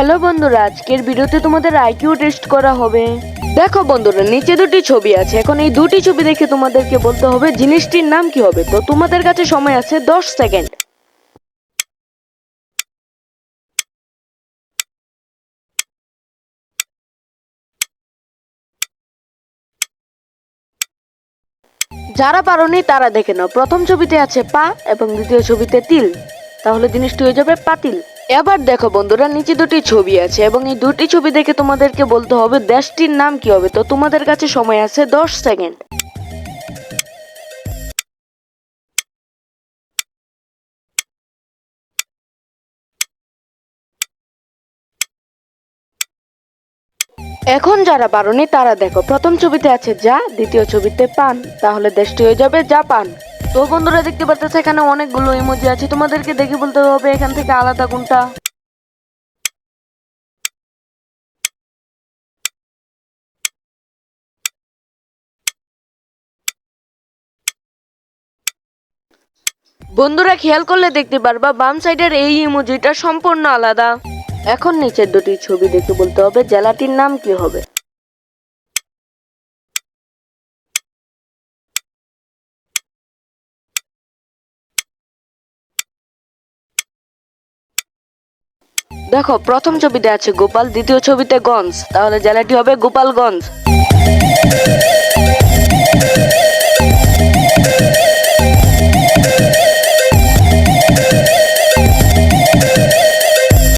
Hello বন্ধুরা, আজকের ভিডিওতে তোমাদের আইকিউ টেস্ট করা হবে। দেখো বন্ধুরা, নিচে দুটি ছবি আছে। এখন এই দুটি ছবি দেখে তোমাদেরকে বলতে হবে জিনিসটির নাম কি হবে। তো তোমাদের কাছে সময় আছে 10 সেকেন্ড। যারা পারোনি তারা দেখে নাও। প্রথম ছবিতে আছে পা এবং দ্বিতীয় ছবিতে তিল, তাহলে জিনিসটি হয়ে যাবে পাতিল। এবার দেখো বন্ধুরা, নিচে দুটি ছবি আছে এবং এই দুটি ছবি দেখে তোমাদেরকে বলতে হবে দেশটির নাম কি হবে। তো তোমাদের কাছে সময় আছে 10 সেকেন্ড। এখন যারা পারোনি তারা দেখো, প্রথম ছবিতে আছে যা, দ্বিতীয় ছবিতে পান, তাহলে দেশটি হয়ে যাবে জাপান। তো বন্ধুরা দেখতে পাচ্ছ এখানে অনেকগুলো ইমোজি আছে, তোমাদেরকে দেখে বলতে হবে এখান থেকে আলাদা কোনটা। বন্ধুরা খেয়াল করলে দেখতে পারবা বাম সাইডের এই ইমোজিটা সম্পূর্ণ আলাদা। এখন নিচের দুটি ছবি দেখে বলতে হবে জেলাটির নাম কি হবে। দেখো, প্রথম ছবিতে আছে গোপাল, দ্বিতীয় ছবিতে গঞ্জ, তাহলে জেলাটি হবে গোপালগঞ্জ।